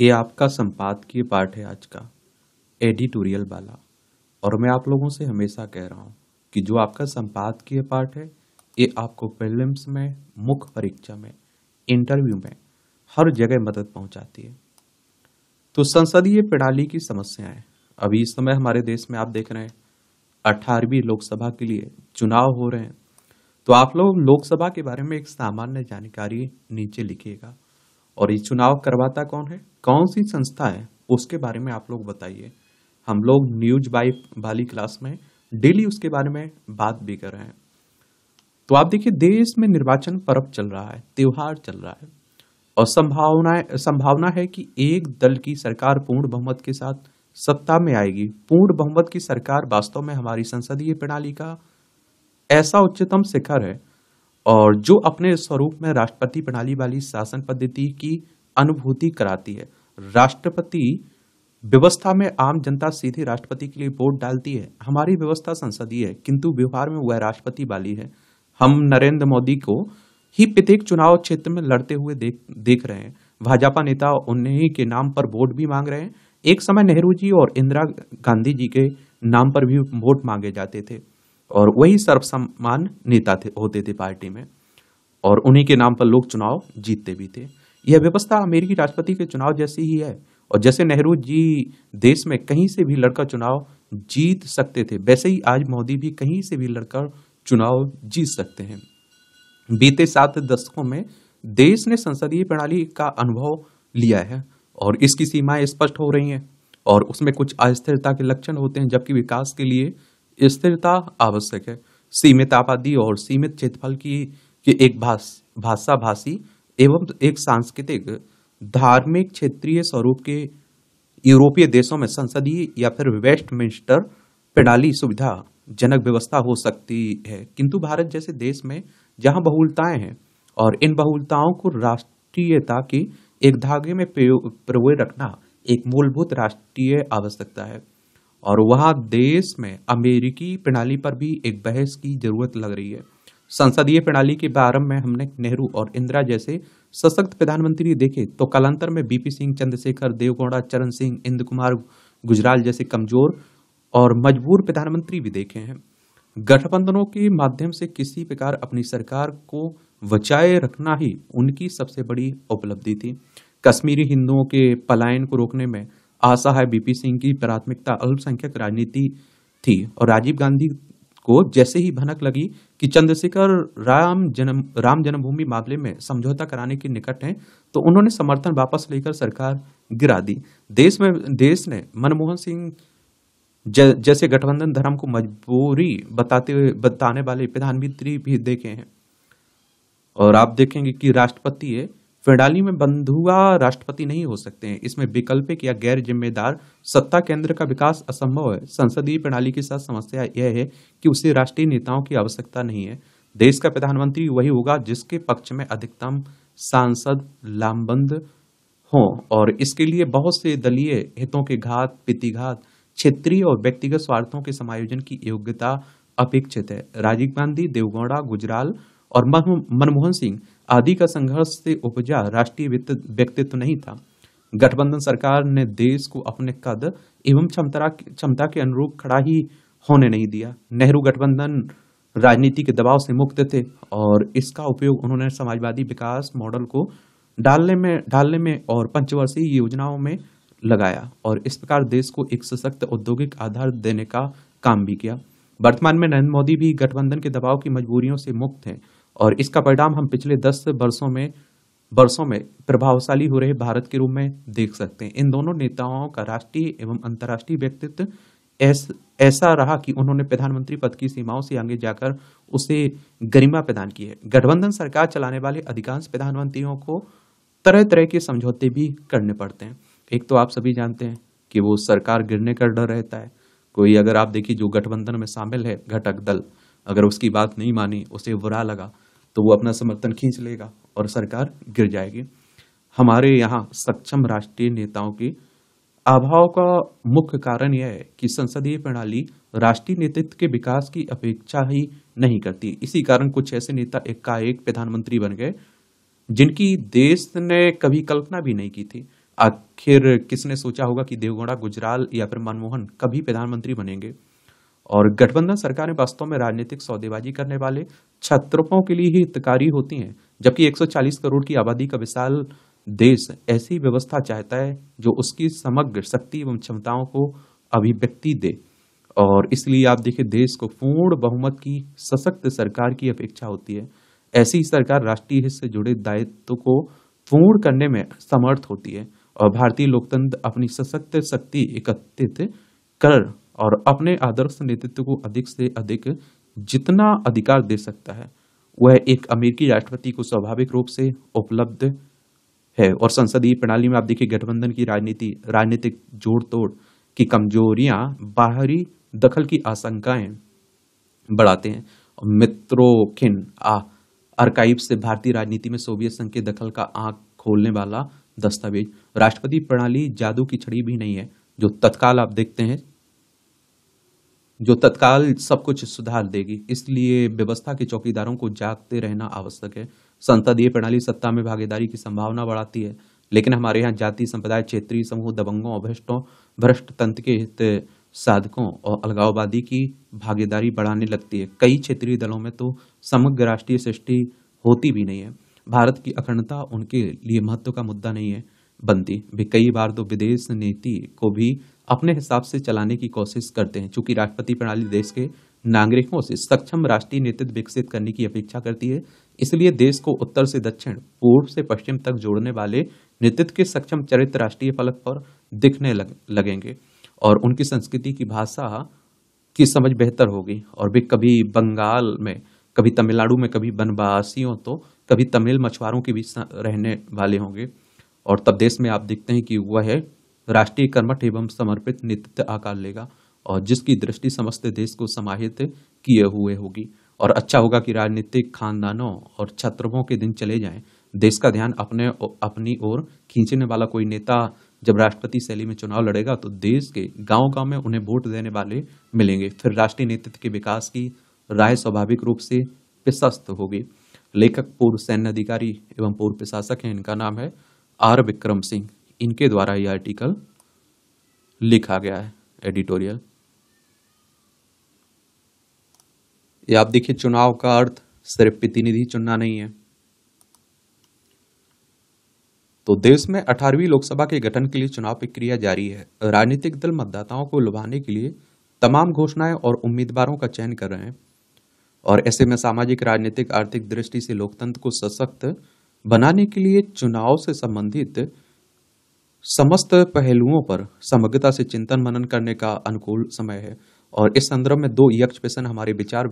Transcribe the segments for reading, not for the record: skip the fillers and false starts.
ये आपका संपादकीय पाठ है आज का, एडिटोरियल वाला। और मैं आप लोगों से हमेशा कह रहा हूँ कि जो आपका संपादकीय पाठ है, ये आपको प्रीलिम्स में, मुख्य परीक्षा में, इंटरव्यू में, हर जगह मदद पहुंचाती है। तो संसदीय प्रणाली की समस्याएं अभी इस समय हमारे देश में आप देख रहे हैं, 18वीं लोकसभा के लिए चुनाव हो रहे हैं। तो आप लोग लोकसभा के बारे में एक सामान्य जानकारी नीचे लिखिएगा। और ये चुनाव करवाता कौन है, कौन सी संस्था है, उसके बारे में आप लोग बताइए। हम लोग न्यूज बाई वाली क्लास में डेली उसके बारे में बात भी कर रहे हैं। तो आप देखिए, देश में निर्वाचन पर्व चल रहा है, त्योहार चल रहा है, और संभावना है कि एक दल की सरकार पूर्ण बहुमत के साथ सत्ता में आएगी। पूर्ण बहुमत की सरकार वास्तव में हमारी संसदीय प्रणाली का ऐसा उच्चतम शिखर है, और जो अपने स्वरूप में राष्ट्रपति प्रणाली वाली शासन पद्धति की अनुभूति कराती है। राष्ट्रपति व्यवस्था में आम जनता सीधे राष्ट्रपति के लिए वोट डालती है। हमारी व्यवस्था संसदीय है, किंतु व्यवहार में वह राष्ट्रपति वाली है। हम नरेंद्र मोदी को ही प्रत्येक चुनाव क्षेत्र में लड़ते हुए देख रहे हैं। भाजपा नेता उन्हीं के नाम पर वोट भी मांग रहे हैं। एक समय नेहरू जी और इंदिरा गांधी जी के नाम पर भी वोट मांगे जाते थे, और वही सर्वसम्मान नेता होते थे पार्टी में, और उन्हीं के नाम पर लोग चुनाव जीतते भी थे। यह व्यवस्था अमेरिकी राष्ट्रपति के चुनाव जैसी ही है, और जैसे नेहरू जी देश में कहीं से भी लड़कर चुनाव जीत सकते थे, वैसे ही आज मोदी भी कहीं से भी लड़कर चुनाव जीत सकते हैं। बीते 7 दशकों में देश ने संसदीय प्रणाली का अनुभव लिया है, और इसकी सीमाएं स्पष्ट हो रही हैं, और उसमें कुछ अस्थिरता के लक्षण होते हैं, जबकि विकास के लिए स्थिरता आवश्यक है। सीमित आबादी और सीमित क्षेत्रफल की एक भाषाभाषी एवं एक सांस्कृतिक, धार्मिक, क्षेत्रीय स्वरूप के यूरोपीय देशों में संसदीय या फिर वेस्टमिंस्टर प्रणाली सुविधाजनक व्यवस्था हो सकती है, किंतु भारत जैसे देश में जहां बहुलताएं हैं, और इन बहुलताओं को राष्ट्रीयता के एक धागे में पिरोए रखना एक मूलभूत राष्ट्रीय आवश्यकता है। और वहां देश में अमेरिकी प्रणाली पर भी एक बहस की जरूरत लग रही है। संसदीय प्रणाली के प्रारंभ में हमने नेहरू और इंदिरा जैसे सशक्त प्रधानमंत्री देखे, तो कालांतर में बीपी सिंह, चंद्रशेखर, देवगौड़ा, चरण सिंह, इंद्र कुमार गुजराल जैसे कमजोर और मजबूर प्रधानमंत्री भी देखे हैं। गठबंधनों के माध्यम से किसी प्रकार अपनी सरकार को बचाए रखना ही उनकी सबसे बड़ी उपलब्धि थी। कश्मीरी हिंदुओं के पलायन को रोकने में असहाय बीपी सिंह की प्राथमिकता अल्पसंख्यक राजनीति थी, और राजीव गांधी को जैसे ही भनक लगी कि चंद्रशेखर राम जन्मभूमि मामले में समझौता कराने के निकट हैं, तो उन्होंने समर्थन वापस लेकर सरकार गिरा दी। देश ने मनमोहन सिंह जैसे गठबंधन धर्म को मजबूरी बताने वाले प्रधानमंत्री भी देखे हैं। और आप देखेंगे कि राष्ट्रपति प्रणाली में बंधुआ राष्ट्रपति नहीं हो सकते हैं। इसमें वैकल्पिक या गैर जिम्मेदार सत्ता केंद्र का विकास असंभव है। संसदीय प्रणाली के साथ समस्या यह है कि उसे राष्ट्रीय नेताओं की आवश्यकता नहीं है। देश का प्रधानमंत्री वही होगा जिसके पक्ष में अधिकतम सांसद लामबंद हों, और इसके लिए बहुत से दलीय हितों के घात, प्रतिघात, क्षेत्रीय और व्यक्तिगत स्वार्थों के समायोजन की योग्यता अपेक्षित है। राजीव गांधी, देवगौड़ा, गुजराल और मनमोहन सिंह आदि का संघर्ष से उपजा राष्ट्रीय व्यक्तित्व नहीं था। गठबंधन सरकार ने देश को अपने कद एवं क्षमता के अनुरूप खड़ा ही होने नहीं दिया। नेहरू गठबंधन राजनीति के दबाव से मुक्त थे, और इसका उपयोग उन्होंने समाजवादी विकास मॉडल को डालने में और पंचवर्षीय योजनाओं में लगाया, और इस प्रकार देश को एक सशक्त औद्योगिक आधार देने का काम भी किया। वर्तमान में नरेंद्र मोदी भी गठबंधन के दबाव की मजबूरियों से मुक्त हैं, और इसका परिणाम हम पिछले 10 वर्षों में प्रभावशाली हो रहे भारत के रूप में देख सकते हैं। इन दोनों नेताओं का राष्ट्रीय एवं अंतर्राष्ट्रीय व्यक्तित्व ऐसा रहा कि उन्होंने प्रधानमंत्री पद की सीमाओं से आगे जाकर उसे गरिमा प्रदान की है। गठबंधन सरकार चलाने वाले अधिकांश प्रधानमंत्रियों को तरह तरह के समझौते भी करने पड़ते हैं। एक तो आप सभी जानते हैं कि वो सरकार गिरने का डर रहता है। कोई, अगर आप देखिए, जो गठबंधन में शामिल है घटक दल, अगर उसकी बात नहीं मानी, उसे बुरा लगा, तो वो अपना समर्थन खींच लेगा और सरकार गिर जाएगी। हमारे यहाँ सक्षम राष्ट्रीय नेताओं के अभाव का मुख्य कारण यह है कि संसदीय प्रणाली राष्ट्रीय नेतृत्व के विकास की अपेक्षा ही नहीं करती। इसी कारण कुछ ऐसे नेता एकाएक प्रधानमंत्री बन गए जिनकी देश ने कभी कल्पना भी नहीं की थी। आखिर किसने सोचा होगा कि देवगौड़ा, गुजराल या फिर मनमोहन कभी प्रधानमंत्री बनेंगे। और गठबंधन सरकारें वास्तव में राजनीतिक सौदेबाजी करने वाले छत्रपों के लिए ही हितकारी होती हैं, जबकि 140 करोड़ की आबादी का विशाल देश ऐसी व्यवस्था चाहता है जो उसकी समग्र शक्ति एवं क्षमताओं को अभिव्यक्ति दे। और इसलिए आप देखिए, देश को पूर्ण बहुमत की सशक्त सरकार की अपेक्षा होती है। ऐसी ही सरकार राष्ट्रीय हित से जुड़े दायित्व को पूर्ण करने में समर्थ होती है। और भारतीय लोकतंत्र अपनी सशक्त शक्ति एकत्रित कर और अपने आदर्श नेतृत्व को अधिक से अधिक जितना अधिकार दे सकता है, वह एक अमेरिकी राष्ट्रपति को स्वाभाविक रूप से उपलब्ध है। और संसदीय प्रणाली में आप देखिए, गठबंधन की राजनीतिक जोड़ तोड़ की कमजोरियां बाहरी दखल की आशंकाएं बढ़ाते हैं। और मित्रोखिन आर्काइव से भारतीय राजनीति में सोवियत संघ के दखल का आंख खोलने वाला दस्तावेज। राष्ट्रपति प्रणाली जादू की छड़ी भी नहीं है जो तत्काल आप देखते हैं, जो तत्काल सब कुछ सुधार देगी। इसलिए व्यवस्था के चौकीदारों को जागते रहना आवश्यक है। संसदीय प्रणाली सत्ता में भागीदारी की संभावना बढ़ाती है, लेकिन हमारे यहाँ जाति संप्रदाय, क्षेत्रीय समूह, दबंगों और भ्रष्ट तंत्र के हित साधकों और अलगाववादी की भागीदारी बढ़ाने लगती है। कई क्षेत्रीय दलों में तो समग्र राष्ट्रीय सृष्टि होती भी नहीं है। भारत की अखंडता उनके लिए महत्व का मुद्दा नहीं है बनती। वे कई बार तो विदेश नीति को भी अपने हिसाब से चलाने की कोशिश करते हैं। चूंकि राष्ट्रपति प्रणाली देश के नागरिकों से सक्षम राष्ट्रीय नेतृत्व विकसित करने की अपेक्षा करती है, इसलिए देश को उत्तर से दक्षिण, पूर्व से पश्चिम तक जोड़ने वाले नेतृत्व के सक्षम चरित्र राष्ट्रीय फलक पर दिखने लगेंगे और उनकी संस्कृति की भाषा की समझ बेहतर होगी। और वे कभी बंगाल में, कभी तमिलनाडु में, कभी बनवासियों तो कभी तमिल मछुआरों के बीच रहने वाले होंगे। और तब देश में आप देखते हैं कि वह राष्ट्रीय कर्मठ एवं समर्पित नेतृत्व आकार लेगा और जिसकी दृष्टि समस्त देश को समाहित किए हुए होगी। और अच्छा होगा कि राजनीतिक खानदानों और छत्रपों के दिन चले जाएं। देश का ध्यान अपनी ओर खींचने वाला कोई नेता जब राष्ट्रपति शैली में चुनाव लड़ेगा तो देश के गांव-गांव में उन्हें वोट देने वाले मिलेंगे। फिर राष्ट्रीय नेतृत्व के विकास की राह स्वाभाविक रूप से प्रशस्त होगी। लेखक पूर्व सैन्य अधिकारी एवं पूर्व प्रशासक हैं। इनका नाम है आर विक्रम सिंह। इनके द्वारा यह आर्टिकल लिखा गया है, एडिटोरियल। ये आप देखिए, चुनाव का अर्थ सिर्फ प्रतिनिधि चुनना नहीं है। तो देश में 18वीं लोकसभा के गठन के लिए चुनाव प्रक्रिया जारी है। राजनीतिक दल मतदाताओं को लुभाने के लिए तमाम घोषणाएं और उम्मीदवारों का चयन कर रहे हैं। और ऐसे में सामाजिक, राजनीतिक, आर्थिक दृष्टि से लोकतंत्र को सशक्त बनाने के लिए चुनाव से संबंधित समस्त पहलुओं पर समग्रता से चिंतन मनन करने का अनुकूल समय है। और इस संदर्भ में 2 यक्ष प्रश्न हमारे विचार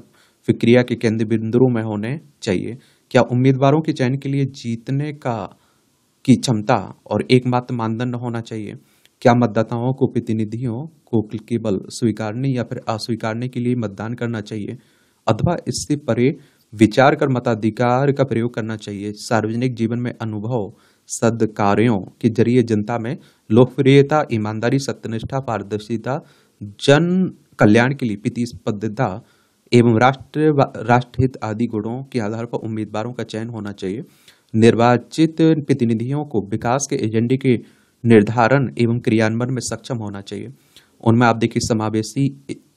प्रक्रिया के केंद्र बिंदुओं में होने चाहिए। क्या उम्मीदवारों के चयन के लिए जीतने की क्षमता और एकमात्र मानदंड होना चाहिए? क्या मतदाताओं को प्रतिनिधियों को केवल स्वीकारने या फिर अस्वीकारने के लिए मतदान करना चाहिए, अथवा इससे परे विचार कर मताधिकार का प्रयोग करना चाहिए? सार्वजनिक जीवन में अनुभव सद्कार्यों के जरिए जनता में लोकप्रियता, ईमानदारी, सत्यनिष्ठा, पारदर्शिता, जन कल्याण के लिए प्रतिस्पर्धा एवं राष्ट्रहित आदि गुणों के आधार पर उम्मीदवारों का चयन होना चाहिए। निर्वाचित प्रतिनिधियों को विकास के एजेंडे के निर्धारण एवं क्रियान्वयन में सक्षम होना चाहिए। उनमें आप देखिए, समावेशी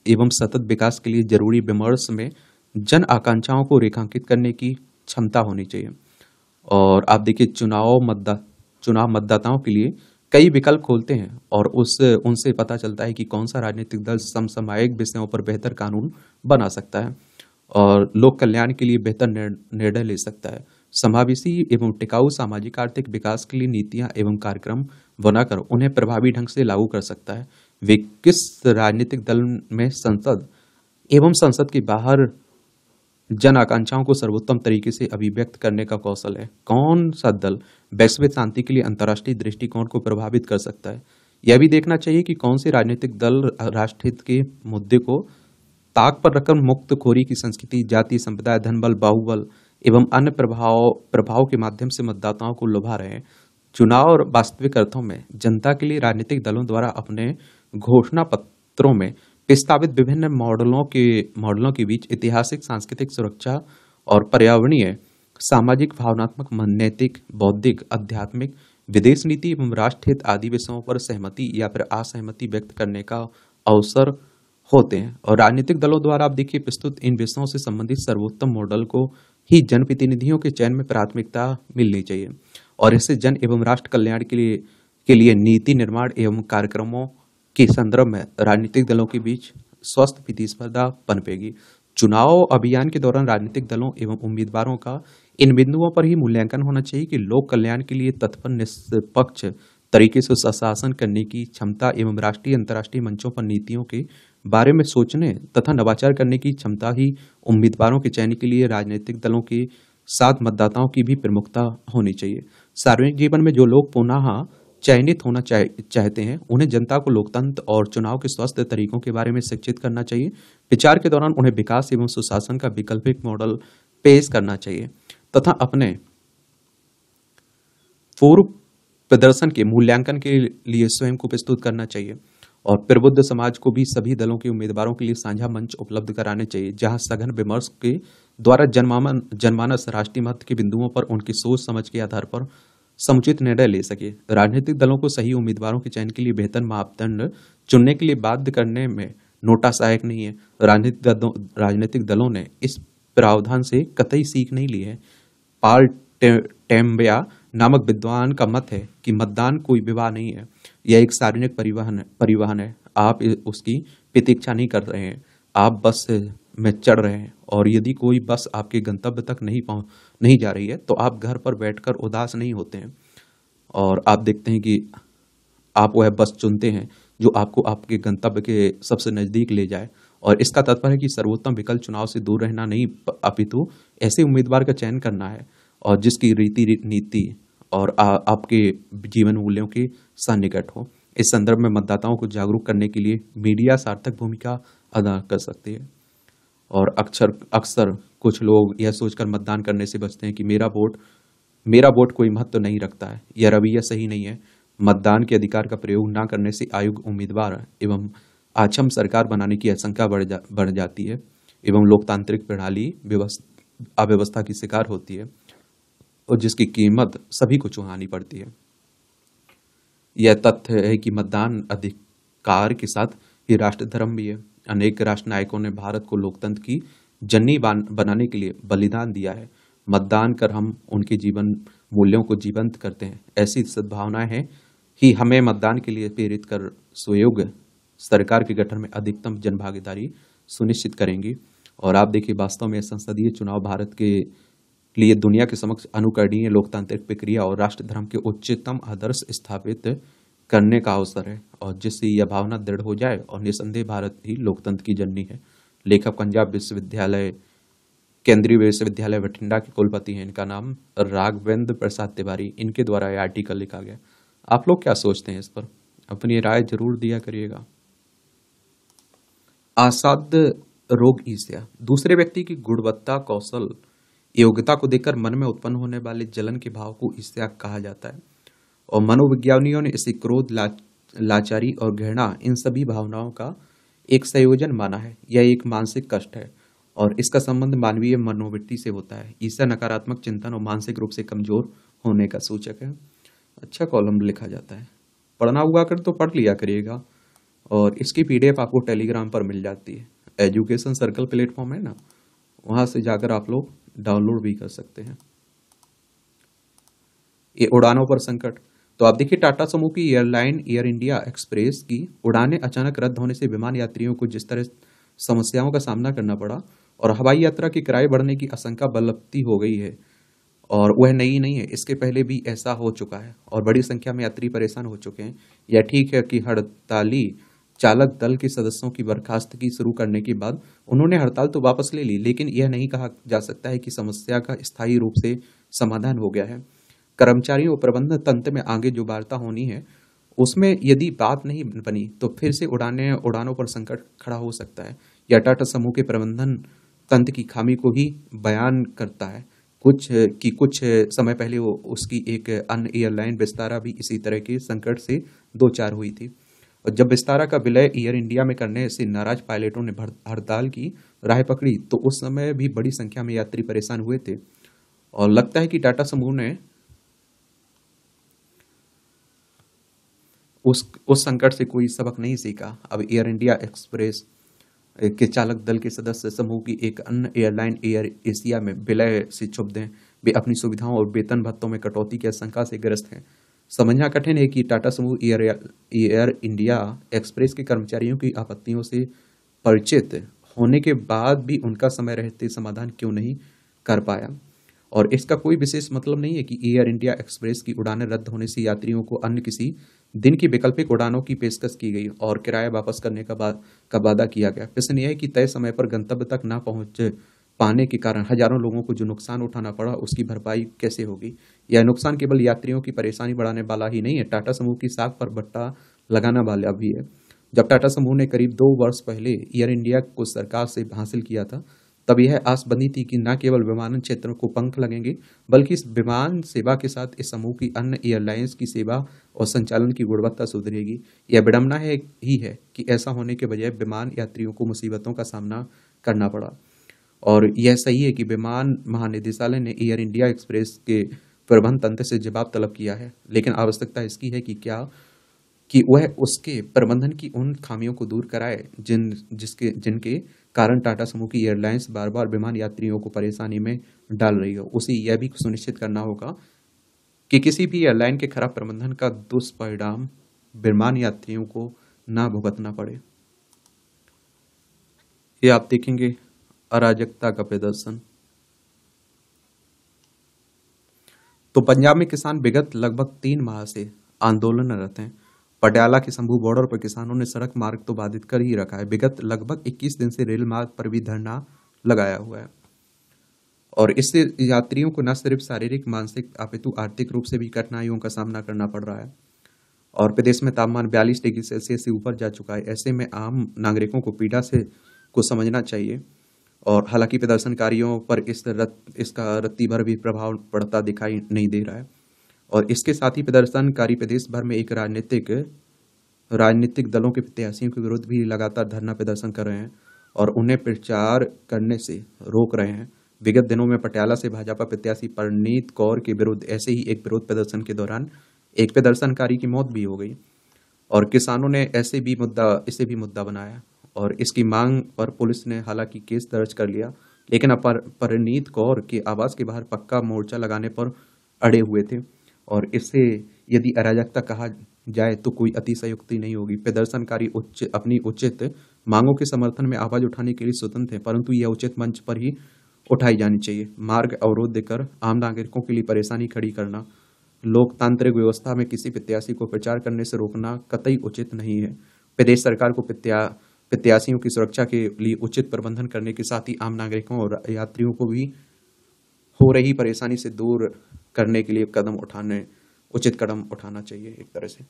एवं सतत विकास के लिए जरूरी विमर्श में जन आकांक्षाओं को रेखांकित करने की क्षमता होनी चाहिए। और आप देखिए, चुनाव मतदाताओं के लिए कई विकल्प खोलते हैं और उनसे पता चलता है कि कौन सा राजनीतिक दल समसामयिक विषयों पर बेहतर कानून बना सकता है और लोक कल्याण के लिए बेहतर निर्णय ले सकता है। समावेशी एवं टिकाऊ सामाजिक आर्थिक विकास के लिए नीतियां एवं कार्यक्रम बनाकर उन्हें प्रभावी ढंग से लागू कर सकता है। वे किस राजनीतिक दल में संसद एवं संसद के बाहर जन आकांक्षाओं को सर्वोत्तम तरीके से अभिव्यक्त करने का कौशल है? कौन सा दल वैश्विक शांति के लिए अंतर्राष्ट्रीय दृष्टिकोण को प्रभावित कर सकता है? यह भी देखना चाहिए कि कौन से राजनीतिक दल राष्ट्रहित के मुद्दे को ताक पर रखकर मुक्तखोरी की संस्कृति, जाति, संप्रदाय, धनबल, बाहुबल एवं अन्य प्रभाव के माध्यम से मतदाताओं को लुभा रहे हैं। चुनाव और वास्तविक अर्थों में जनता के लिए राजनीतिक दलों द्वारा अपने घोषणा पत्रों में प्रस्तावित विभिन्न मॉडलों के बीच ऐतिहासिक, सांस्कृतिक, सुरक्षा और पर्यावरणीय, सामाजिक, भावनात्मक, नैतिक, बौद्धिक, आध्यात्मिक विदेश नीति एवं राष्ट्र हित आदि विषयों पर सहमति या फिर असहमति व्यक्त करने का अवसर होते हैं। और राजनीतिक दलों द्वारा आप देखिए प्रस्तुत इन विषयों से संबंधित सर्वोत्तम मॉडल को ही जनप्रतिनिधियों के चयन में प्राथमिकता मिलनी चाहिए। और इससे जन एवं राष्ट्र कल्याण के लिए नीति निर्माण एवं कार्यक्रमों के संदर्भ में राजनीतिक दलों के बीच स्वस्थ प्रतिस्पर्धा पनपेगी। चुनाव अभियान के दौरान राजनीतिक दलों एवं उम्मीदवारों का इन बिंदुओं पर ही मूल्यांकन होना चाहिए कि लोक कल्याण के लिए तत्पर निष्पक्ष तरीके से शासन करने की क्षमता एवं राष्ट्रीय अंतर्राष्ट्रीय मंचों पर नीतियों के बारे में सोचने तथा नवाचार करने की क्षमता ही उम्मीदवारों के चयन के लिए राजनीतिक दलों के साथ मतदाताओं की भी प्रमुखता होनी चाहिए। सार्वजनिक जीवन में जो लोग पुनः चयनित होना चाहते हैं उन्हें जनता को लोकतंत्र और चुनाव के स्वस्थ तरीकों के बारे में शिक्षित करना चाहिए। विचार के दौरान उन्हें विकास एवं सुशासन का वैकल्पिक मॉडल पेश करना चाहिए तथा अपने पूर्व प्रदर्शन के मूल्यांकन के लिए स्वयं को प्रस्तुत करना चाहिए। और प्रबुद्ध समाज को भी सभी दलों के उम्मीदवारों के लिए साझा मंच उपलब्ध कराने चाहिए, जहां सघन विमर्श के द्वारा जनमानस राष्ट्रीय महत्व के बिंदुओं पर उनकी सोच समझ के आधार पर समुचित निर्णय ले सके। राजनीतिक दलों को सही उम्मीदवारों के चयन के लिए बेहतर मापदंड चुनने के लिए बाध्य करने में नोटा सहायक नहीं है। राजनीतिक दलों ने इस प्रावधान से कतई सीख नहीं ली है। पाल टेम्बिया नामक विद्वान का मत है कि मतदान कोई विवाह नहीं है, यह एक सार्वजनिक परिवहन है। आप उसकी प्रतीक्षा नहीं कर रहे हैं, आप बस में चढ़ रहे हैं। और यदि कोई बस आपके गंतव्य तक नहीं जा रही है तो आप घर पर बैठकर उदास नहीं होते हैं और आप देखते हैं कि आप वह बस चुनते हैं जो आपको आपके गंतव्य के सबसे नजदीक ले जाए। और इसका तात्पर्य है कि सर्वोत्तम विकल्प चुनाव से दूर रहना नहीं, अपितु ऐसे उम्मीदवार का चयन करना है और जिसकी रीति नीति और आपके जीवन मूल्यों के सन्निकट हो। इस संदर्भ में मतदाताओं को जागरूक करने के लिए मीडिया सार्थक भूमिका अदा कर सकती है। और अक्सर कुछ लोग यह सोचकर मतदान करने से बचते हैं कि मेरा वोट कोई महत्व नहीं रखता है। यह रवैया सही नहीं है। मतदान के अधिकार का प्रयोग न करने से अयोग्य उम्मीदवार एवं अक्षम सरकार बनाने की आशंका बढ़ जाती है एवं लोकतांत्रिक प्रणाली अव्यवस्था की शिकार होती है और जिसकी कीमत सभी को चुकानी पड़ती है। यह तथ्य है कि मतदान अधिकार के साथ ही राष्ट्र धर्म भी है। अनेक राष्ट्र नायकों ने भारत को लोकतंत्र की जननी बनाने के लिए बलिदान दिया है। मतदान कर हम उनके जीवन मूल्यों को जीवंत करते हैं। ऐसी सद्भावनाएं हैं ही हमें मतदान के लिए प्रेरित कर सुयोग्य सरकार के गठन में अधिकतम जनभागीदारी सुनिश्चित करेंगी। और आप देखिए वास्तव में संसदीय चुनाव भारत के लिए दुनिया के समक्ष अनुकरणीय लोकतांत्रिक प्रक्रिया और राष्ट्र धर्म के उच्चतम आदर्श स्थापित करने का अवसर है और जिससे यह भावना दृढ़ हो जाए और निसंदेह भारत ही लोकतंत्र की जननी है। लेखक पंजाब विश्वविद्यालय केंद्रीय विश्वविद्यालय बठिंडा के कुलपति हैं। इनका नाम राघवेंद्र प्रसाद तिवारी। इनके द्वारा यह आर्टिकल लिखा गया। आप लोग क्या सोचते हैं इस पर? अपनी राय जरूर दिया करिएगा। असाध्य रोग ईर्ष्या दूसरे व्यक्ति की गुणवत्ता, कौशल, योग्यता को देखकर मन में उत्पन्न होने वाले जलन के भाव को ईर्ष्या कहा जाता है। और मनोविज्ञानियों ने इसे क्रोध, लाचारी और घृणा इन सभी भावनाओं का एक संयोजन माना है। यह एक मानसिक कष्ट है और इसका संबंध मानवीय मनोवृत्ति से होता है। ईर्ष्या नकारात्मक चिंतन और मानसिक रूप से कमजोर होने का सूचक है। अच्छा कॉलम लिखा जाता है। पढ़ना हुआ कर तो पढ़ लिया करिएगा। और इसकी पीडीएफ आपको टेलीग्राम पर मिल जाती है। एजुकेशन सर्कल प्लेटफॉर्म है ना, वहां से जाकर आप लोग डाउनलोड भी कर सकते हैं। ये उड़ानों पर संकट। तो आप देखिए टाटा समूह की एयरलाइन एयर इंडिया एक्सप्रेस की उड़ानें अचानक रद्द होने से विमान यात्रियों को जिस तरह समस्याओं का सामना करना पड़ा और हवाई यात्रा के किराए बढ़ने की आशंका बलवती हो गई है। और वह नई नहीं है, इसके पहले भी ऐसा हो चुका है और बड़ी संख्या में यात्री परेशान हो चुके हैं। यह ठीक है कि हड़ताली चालक दल के सदस्यों की बर्खास्तगी शुरू करने के बाद उन्होंने हड़ताल तो वापस ले ली, लेकिन यह नहीं कहा जा सकता है कि समस्या का स्थायी रूप से समाधान हो गया है। कर्मचारियों और प्रबंधन तंत्र में आगे जो वार्ता होनी है उसमें यदि बात नहीं बनी तो फिर से उड़ानों पर संकट खड़ा हो सकता है। यह टाटा समूह के प्रबंधन तंत्र की खामी को भी बयान करता है। कुछ समय पहले उसकी एक अन्य एयरलाइन विस्तारा भी इसी तरह के संकट से दो चार हुई थी। और जब विस्तारा का विलय एयर इंडिया में करने से नाराज पायलटों ने हड़ताल की राह पकड़ी तो उस समय भी बड़ी संख्या में यात्री परेशान हुए थे। और लगता है कि टाटा समूह ने उस संकट से कोई सबक नहीं सीखा। अब एयर इंडिया एक्सप्रेस के चालक दल के सदस्य समूह की एक अन्य एयरलाइन एयर एशिया में विलय से क्षुब्ध हैं। वे अपनी सुविधाओं और वेतन भत्तों में कटौती की आशंका से ग्रस्त हैं। समझना कठिन है कि टाटा समूह एयर इंडिया एक्सप्रेस के कर्मचारियों की आपत्तियों से परिचित होने के बाद भी उनका समय रहते समाधान क्यों नहीं कर पाया। और इसका कोई विशेष मतलब नहीं है कि एयर इंडिया एक्सप्रेस की उड़ानें रद्द होने से यात्रियों को अन्य किसी दिन की वैकल्पिक उड़ानों की पेशकश की गई और किराया वापस करने का वादा किया गया। प्रश्न यह है कि तय समय पर गंतव्य तक न पहुंच पाने के कारण हजारों लोगों को जो नुकसान उठाना पड़ा उसकी भरपाई कैसे होगी। यह नुकसान केवल यात्रियों की परेशानी बढ़ाने वाला ही नहीं है, टाटा समूह की साख पर बट्टा लगाना वाला भी है। जब टाटा समूह ने करीब 2 वर्ष पहले एयर इंडिया को सरकार से हासिल किया था, तब यह आस बंधी थी कि न केवल विमानन क्षेत्र को पंख लगेंगे, बल्कि इस विमान सेवा के साथ इस समूह की अन्य एयरलाइंस की सेवा और संचालन की गुणवत्ता सुधरेगी। यह विडंबना है कि ऐसा होने के बजाय विमान यात्रियों को मुसीबतों का सामना करना पड़ा। और यह सही है कि विमान महानिदेशालय ने एयर इंडिया एक्सप्रेस के प्रबंध तंत्र से जवाब तलब किया है, लेकिन आवश्यकता इसकी है कि वह उसके प्रबंधन की उन खामियों को दूर कराए जिनके कारण टाटा समूह की एयरलाइंस बार बार विमान यात्रियों को परेशानी में डाल रही हो। उसे यह भी सुनिश्चित करना होगा कि किसी भी एयरलाइन के खराब प्रबंधन का दुष्परिणाम विमान यात्रियों को ना भुगतना पड़े। ये आप देखेंगे अराजकता का प्रदर्शन। तो पंजाब में किसान विगत लगभग 3 माह से आंदोलनरत हैं। पटियाला के शंभू बॉर्डर पर किसानों ने सड़क मार्ग तो बाधित कर ही रखा है, विगत लगभग 21 दिन से रेल मार्ग पर भी धरना लगाया हुआ है। और इससे यात्रियों को न सिर्फ शारीरिक मानसिक अपितु आर्थिक रूप से भी कठिनाइयों का सामना करना पड़ रहा है। और प्रदेश में तापमान 42 डिग्री सेल्सियस से ऊपर जा चुका है। ऐसे में आम नागरिकों को पीड़ा से को समझना चाहिए। और हालांकि प्रदर्शनकारियों पर इसका रत्ती भर भी प्रभाव पड़ता दिखाई नहीं दे रहा है। और इसके साथ ही प्रदर्शनकारी प्रदेश भर में एक राजनीतिक दलों के प्रत्याशियों के विरुद्ध भी लगातार धरना प्रदर्शन कर रहे हैं और उन्हें प्रचार करने से रोक रहे हैं। विगत दिनों में पटियाला से भाजपा प्रत्याशी परनीत कौर के विरुद्ध ऐसे ही एक विरोध प्रदर्शन के दौरान एक प्रदर्शनकारी की मौत भी हो गई और किसानों ने इसे भी मुद्दा बनाया और इसकी मांग पर पुलिस ने हालांकि केस दर्ज कर लिया, लेकिन परनीत कौर के आवास के बाहर पक्का मोर्चा लगाने पर अड़े हुए थे। और इसे यदि अराजकता कहा जाए तो कोई अतिशयोक्ति नहीं होगी। प्रदर्शनकारी अपनी उचित मांगों के समर्थन में आवाज उठाने के लिए स्वतंत्र हैं, परंतु यह उचित मंच पर ही उठाई जानी चाहिए। मार्ग अवरोध देकर आम नागरिकों के लिए परेशानी खड़ी करना, लोकतांत्रिक व्यवस्था में किसी प्रत्याशी को प्रचार करने से रोकना कतई उचित नहीं है। प्रदेश सरकार को प्रत्याशियों की सुरक्षा के लिए उचित प्रबंधन करने के साथ ही आम नागरिकों और यात्रियों को भी हो रही परेशानी से दूर करने के लिए उचित कदम उठाना चाहिए एक तरह से।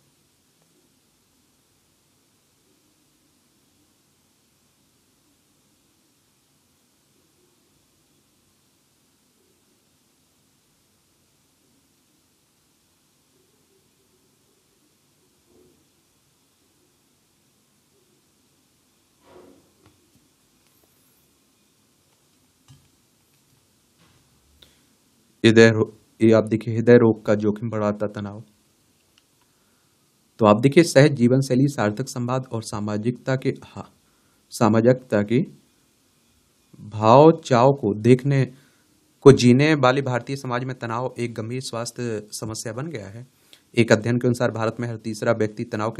ये आप देखिए हृदय रोग का जोखिम बढ़ाता तनाव। तो आप देखिए सहज जीवन शैली, सार्थक संवाद और सामाजिकता के भाव चाव को जीने वाले भारतीय समाज में तनाव एक गंभीर स्वास्थ्य समस्या बन गया है। एक अध्ययन के अनुसार भारत में हर तीसरा व्यक्ति तनाव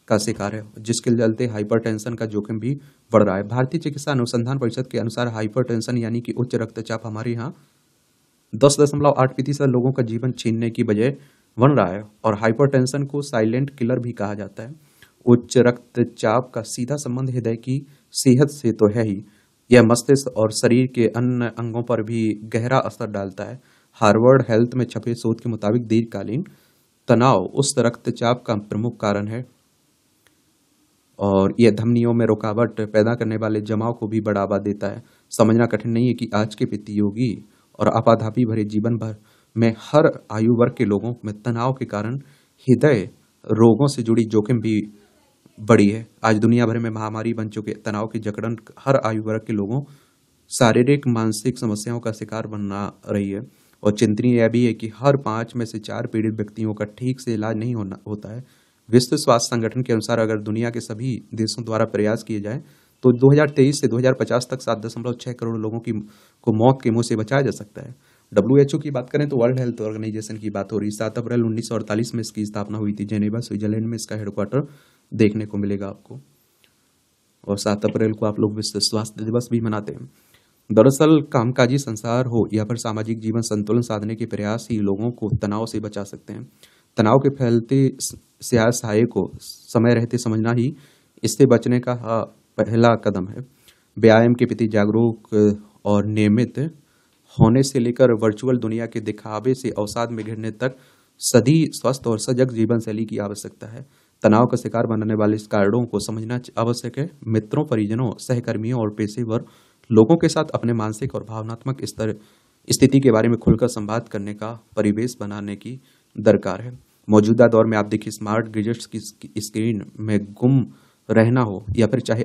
का शिकार है, जिसके चलते हाइपरटेंशन का जोखिम भी बढ़ रहा है। भारतीय चिकित्सा अनुसंधान परिषद के अनुसार हाइपरटेंशन यानी कि उच्च रक्तचाप हमारे यहाँ 10.8% लोगों का जीवन छीनने की वजह बन रहा है और हाइपरटेंशन को साइलेंट किलर भी कहा जाता है। उच्च रक्तचाप का सीधा संबंध हृदय की सेहत से तो है ही, यह मस्तिष्क और शरीर के अन्य अंगों पर भी गहरा असर डालता है। हार्वर्ड हेल्थ में छपे शोध के मुताबिक दीर्घकालीन तनाव उस रक्तचाप का प्रमुख कारण है और यह धमनियों में रुकावट पैदा करने वाले जमाव को भी बढ़ावा देता है। समझना कठिन नहीं है कि आज के प्रतियोगी और आपाधापी भरे जीवन भर में हर आयु वर्ग के लोगों में तनाव के कारण हृदय रोगों से जुड़ी जोखिम भी बढ़ी है। आज दुनिया भर में महामारी बन चुके तनाव की जकड़न हर आयु वर्ग के लोगों शारीरिक मानसिक समस्याओं का शिकार बनना रही है। और चिंतनीय यह भी है कि हर 5 में से 4 पीड़ित व्यक्तियों का ठीक से इलाज नहीं होता है। विश्व स्वास्थ्य संगठन के अनुसार अगर दुनिया के सभी देशों द्वारा प्रयास किए जाए तो 2023 से 2050 तक 7.6 करोड़ लोगों को मौत के मुंह से बचाया जा सकता है। WHO की बात करें तो वर्ल्ड हेल्थ ऑर्गेनाइजेशन की बात हो रही। 7 अप्रैल 1948 में इसकी स्थापना हुई थी। जेनेवा स्विट्जरलैंड में इसका हेडक्वार्टर देखने को मिलेगा आपको। और 7 अप्रैल को आप लोग विश्व स्वास्थ्य दिवस भी मनाते हैं। दरअसल कामकाजी संसार हो या फिर सामाजिक जीवन संतुलन साधने के प्रयास ही लोगों को तनाव से बचा सकते हैं। तनाव के फैलते साये को समय रहते समझना ही इससे बचने का पहला कदम है। व्यायाम के प्रति जागरूक और नियमित होने से लेकर वर्चुअल दुनिया के दिखावे से अवसाद में घिरने तक सदी स्वस्थ और सजग जीवन शैली की आवश्यकता है। तनाव का शिकार बनने वाले इस कारणों को समझना आवश्यक है। मित्रों, परिजनों, सहकर्मियों और पेशेवर लोगों के साथ अपने मानसिक और भावनात्मक स्थिति के बारे में खुलकर संवाद करने का परिवेश बनाने की दरकार है। मौजूदा दौर में आप देखिए, स्मार्ट गैजेट्स की स्क्रीन में गुम रहना हो या फिर चाहे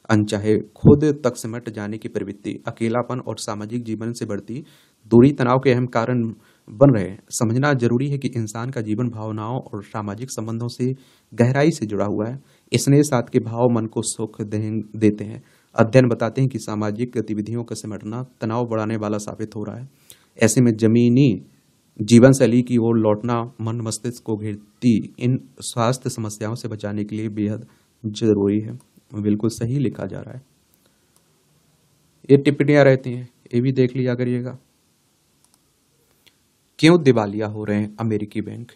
अनचाहे खुद तक सिमट जाने की प्रवृत्ति, अकेलापन और सामाजिक जीवन से बढ़ती दूरी तनाव के अहम कारण बन रहे हैं। समझना जरूरी है कि इंसान का जीवन भावनाओं और सामाजिक संबंधों से गहराई से जुड़ा हुआ है। इसने साथ के भाव मन को सुख देते हैं। अध्ययन बताते हैं कि सामाजिक गतिविधियों का सिमटना तनाव बढ़ाने वाला साबित हो रहा है। ऐसे में जमीनी जीवन शैली की ओर लौटना मन मस्तिष्क को घेरती इन स्वास्थ्य समस्याओं से बचाने के लिए बेहद जरूरी है। बिल्कुल सही लिखा जा रहा है। ये टिप्पणियां रहती हैं, ये भी देख लिया करिएगा। क्यों दिवालिया हो रहे हैं अमेरिकी बैंक?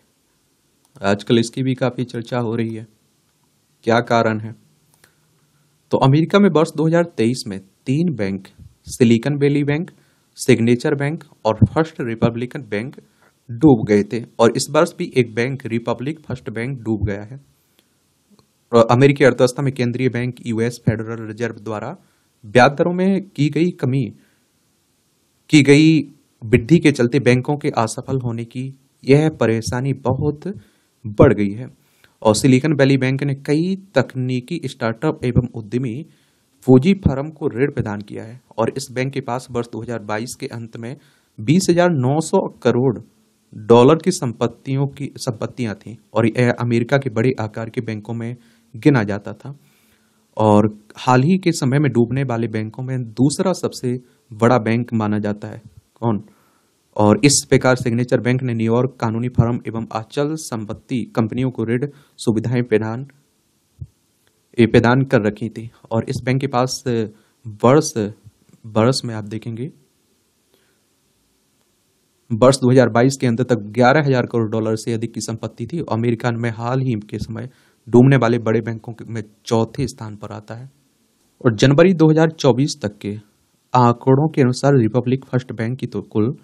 आजकल इसकी भी काफी चर्चा हो रही है। क्या कारण है? तो अमेरिका में वर्ष 2023 में 3 bank, silicon valley bank, signature bank और फर्स्ट रिपब्लिकन बैंक डूब गए थे। और इस वर्ष भी एक बैंक, रिपब्लिक फर्स्ट बैंक, डूब गया है। और अमेरिकी अर्थव्यवस्था में केंद्रीय बैंक यूएस फेडरल रिजर्व द्वारा ब्याज दरों में की गई वृद्धि के चलते बैंकों के असफल होने की यह परेशानी बहुत बढ़ गई है। और सिलिकॉन वैली बैंक ने कई तकनीकी स्टार्टअप एवं उद्यमी फौजी फर्म को ऋण प्रदान किया है। और इस बैंक के पास वर्ष 2022 के अंत में 20,900 करोड़ डॉलर की संपत्तियां थीं। और यह अमेरिका के बड़े आकार के बैंकों में गिना जाता था। और हाल ही के समय में डूबने वाले बैंकों में दूसरा सबसे बड़ा बैंक माना जाता है। कौन? और इस प्रकार सिग्नेचर बैंक ने न्यूयॉर्क कानूनी फर्म एवं अचल संपत्ति कंपनियों को ऋण सुविधाएं प्रदान कर रखी थी। और इस बैंक के पास वर्ष में आप देखेंगे वर्ष 2022 के अंत तक 11,000 करोड़ डॉलर से अधिक की संपत्ति थी। अमेरिका में हाल ही के समय डूबने वाले बड़े बैंकों में चौथे स्थान पर आता है। और जनवरी 2024 तक के आंकड़ों के अनुसार रिपब्लिक फर्स्ट बैंक की तो कुल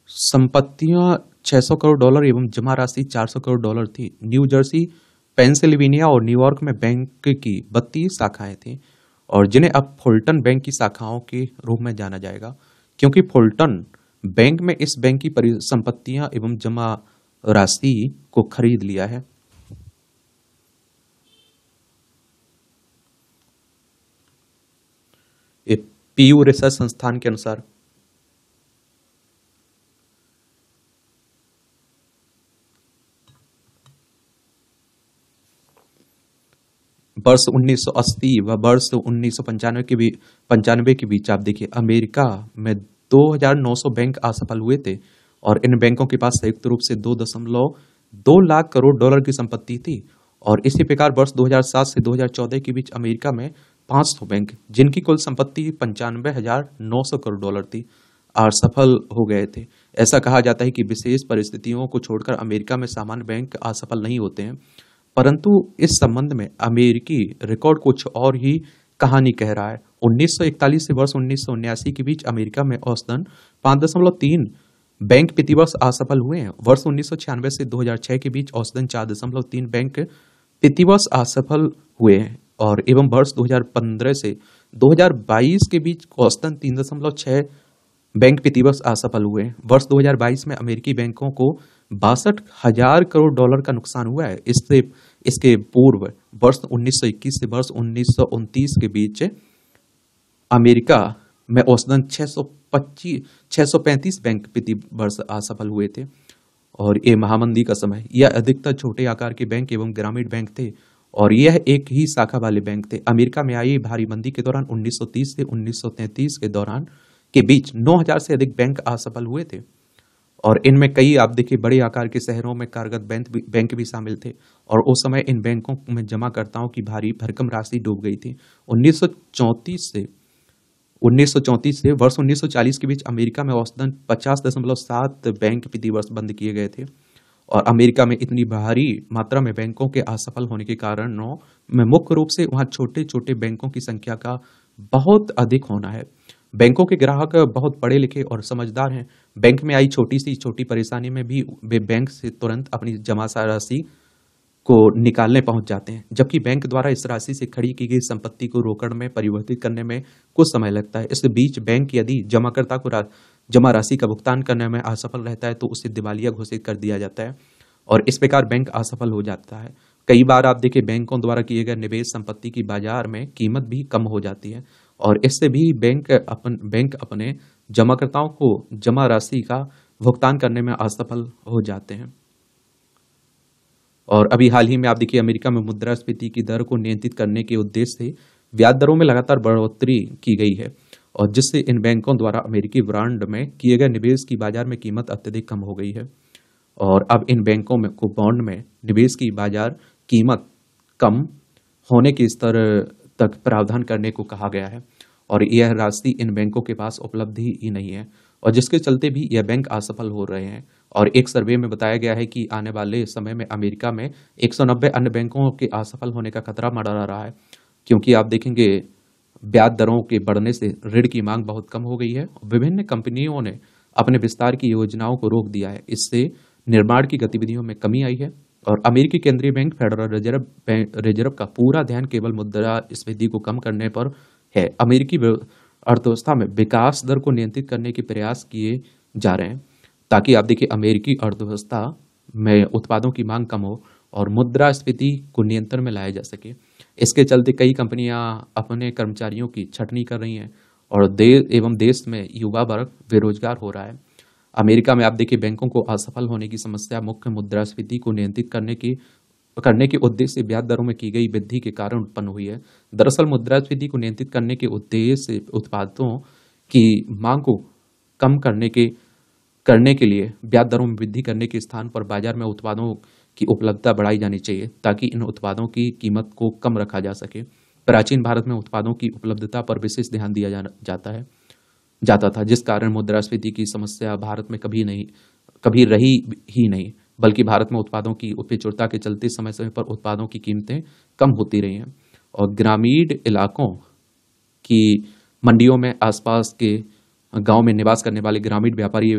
संपत्तियां 600 करोड़ डॉलर एवं जमा राशि 400 करोड़ डॉलर थी। न्यू जर्सी, पेंसिल्वेनिया और न्यूयॉर्क में बैंक की 32 शाखाएं थी। और जिन्हें अब फुलटन बैंक की शाखाओं के रूप में जाना जाएगा, क्योंकि फुलटन बैंक में इस बैंक की परिसंपत्तियां एवं जमा राशि को खरीद लिया है। पीयू रिसर्च संस्थान के अनुसार वर्ष 1980 व वर्ष 1995 के बीच आप देखिए अमेरिका में 2,900 बैंक असफल हुए थे। और इन बैंकों के पास संयुक्त रूप से 2.2 लाख करोड़ डॉलर की संपत्ति थी। और इसी प्रकार वर्ष 2007 से 2014 के बीच अमेरिका में 500 बैंक, जिनकी कुल संपत्ति 95,900 करोड़ डॉलर थी, असफल हो गए थे। ऐसा कहा जाता है कि विशेष परिस्थितियों को छोड़कर अमेरिका में सामान्य बैंक असफल नहीं होते हैं। परंतु इस संबंध में अमेरिकी रिकॉर्ड कुछ और ही कहानी कह रहा है। 1941 से वर्ष 1979 के बीच अमेरिका में औसतन 5.3 बैंक प्रतिवर्ष असफल हुए हैं। वर्ष 1996 से 2006 के बीच औसतन 4.3 बैंक प्रतिवर्ष असफल हुए हैं। और एवं वर्ष 2015 से 2022 के बीच औसतन 3.6 बैंक प्रतिवर्ष असफल हुए हैं। वर्ष 2022 में अमेरिकी बैंकों को 62,000 करोड़ डॉलर का नुकसान हुआ है। इसके पूर्व वर्ष 1921 से वर्ष 1929 के बीच अमेरिका में औसतन 635 बैंक प्रति वर्ष असफल हुए थे। और ये महामंदी का समय, यह अधिकतर छोटे आकार के बैंक एवं ग्रामीण बैंक थे और यह एक ही शाखा वाले बैंक थे। अमेरिका में आई भारी मंदी के दौरान 1930 से 1933 के दौरान के बीच 9,000 से अधिक बैंक असफल हुए थे और इनमें कई आप देखिए बड़े आकार के शहरों में कार्यरत बैंक भी शामिल थे और उस समय इन बैंकों में जमाकर्ताओं की भारी भरकम राशि डूब गई थी। 1934 से वर्ष 1940 के बीच अमेरिका में औसतन 50.7 बैंक प्रतिवर्ष बंद किए गए थे और अमेरिका में इतनी भारी मात्रा में बैंकों के असफल होने के कारणों में मुख्य रूप से वहां छोटे छोटे बैंकों की संख्या का बहुत अधिक होना है। बैंकों के ग्राहक बहुत पढ़े लिखे और समझदार हैं। बैंक में आई छोटी सी छोटी परेशानी में भी वे बैंक से तुरंत अपनी जमा राशि को निकालने पहुंच जाते हैं, जबकि बैंक द्वारा इस राशि से खड़ी की गई संपत्ति को रोकड़ में परिवर्तित करने में कुछ समय लगता है। इस बीच बैंक यदि जमाकर्ता को जमा राशि का भुगतान करने में असफल रहता है तो उसे दिवालिया घोषित कर दिया जाता है और इस प्रकार बैंक असफल हो जाता है। कई बार आप देखिए बैंकों द्वारा किए गए निवेश संपत्ति की बाजार में कीमत भी कम हो जाती है और इससे भी बैंक अपने जमाकर्ताओं को जमा राशि का भुगतान करने में असफल हो जाते हैं। और अभी हाल ही में आप देखिए अमेरिका में मुद्रास्फीति की दर को नियंत्रित करने के उद्देश्य से ब्याज दरों में लगातार बढ़ोतरी की गई है और जिससे इन बैंकों द्वारा अमेरिकी बॉन्ड में किए गए निवेश की बाजार में कीमत अत्यधिक कम हो गई है और अब इन बैंकों में को बॉन्ड में निवेश की बाजार कीमत कम होने के स्तर तक प्रावधान करने को कहा गया है और यह राशि इन बैंकों के पास उपलब्ध ही नहीं है और जिसके चलते भी यह बैंक असफल हो रहे हैं। और एक सर्वे में बताया गया है कि आने वाले समय में अमेरिका में 190 अन्य बैंकों के असफल होने का खतरा मंडरा रहा है, क्योंकि आप देखेंगे ब्याज दरों के बढ़ने से ऋण की मांग बहुत कम हो गई है। विभिन्न कंपनियों ने अपने विस्तार की योजनाओं को रोक दिया है, इससे निर्माण की गतिविधियों में कमी आई है और अमेरिकी केंद्रीय बैंक फेडरल रिजर्व का पूरा ध्यान केवल मुद्रास्फीति को कम करने पर है। अमेरिकी अर्थव्यवस्था में विकास दर को नियंत्रित करने के प्रयास किए जा रहे हैं ताकि आप देखिए अमेरिकी अर्थव्यवस्था में उत्पादों की मांग कम हो और मुद्रास्फीति को नियंत्रण में लाया जा सके। इसके चलते कई कंपनियां अपने कर्मचारियों की छटनी कर रही हैं और देश में युवा वर्ग बेरोजगार हो रहा है। अमेरिका में आप देखिए बैंकों को असफल होने की समस्या मुख्य मुद्रास्फीति को नियंत्रित करने के उद्देश्य से ब्याज दरों में की गई वृद्धि के कारण उत्पन्न हुई है। दरअसल मुद्रास्फीति को नियंत्रित करने के उद्देश्य से उत्पादों की मांग को कम करने के लिए ब्याज दरों में वृद्धि करने के स्थान पर बाजार में उत्पादों की उपलब्धता बढ़ाई जानी चाहिए ताकि इन उत्पादों की कीमत को कम रखा जा सके। प्राचीन भारत में उत्पादों की उपलब्धता पर विशेष ध्यान दिया जाता था, जिस कारण मुद्रास्फीति की समस्या भारत में कभी रही ही नहीं, बल्कि भारत में उत्पादों की प्रचुरता के चलते समय समय पर उत्पादों की कीमतें कम होती रही हैं और ग्रामीण इलाकों की मंडियों में आसपास के गांव में निवास करने वाले ग्रामीण व्यापारी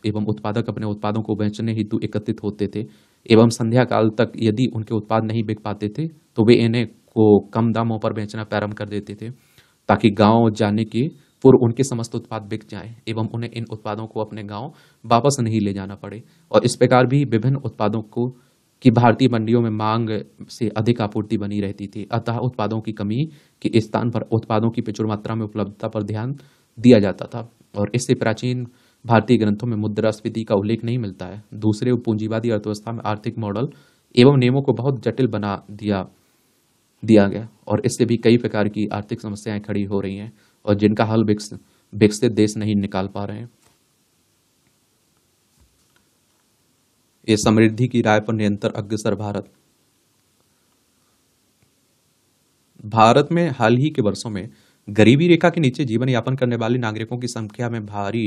एवं उत्पादक अपने उत्पादों को बेचने हेतु एकत्रित होते थे एवं संध्या काल तक यदि उनके उत्पाद नहीं बिक पाते थे तो वे इन्हें को कम दामों पर बेचना प्रारंभ कर देते थे ताकि गांव जाने के पूर्व उनके समस्त उत्पाद बिक जाएं एवं उन्हें इन उत्पादों को अपने गांव वापस नहीं ले जाना पड़े। और इस प्रकार भी विभिन्न उत्पादों की भारतीय मंडियों में मांग से अधिक आपूर्ति बनी रहती थी, अतः उत्पादों की कमी के स्थान पर उत्पादों की प्रचुर मात्रा में उपलब्धता पर ध्यान दिया जाता था और इससे प्राचीन भारतीय ग्रंथों में मुद्रास्फीति का उल्लेख नहीं मिलता है। दूसरे पूंजीवादी अर्थव्यवस्था में आर्थिक मॉडल एवं नियमों को बहुत जटिल बना दिया गया और इससे भी कई प्रकार की आर्थिक समस्याएं खड़ी हो रही हैं और जिनका हल विकसित देश नहीं निकाल पा रहे हैं। ये समृद्धि की राह पर निरंतर अग्रसर भारत में हाल ही के वर्षों में गरीबी रेखा के नीचे जीवन यापन करने वाले नागरिकों की संख्या में भारी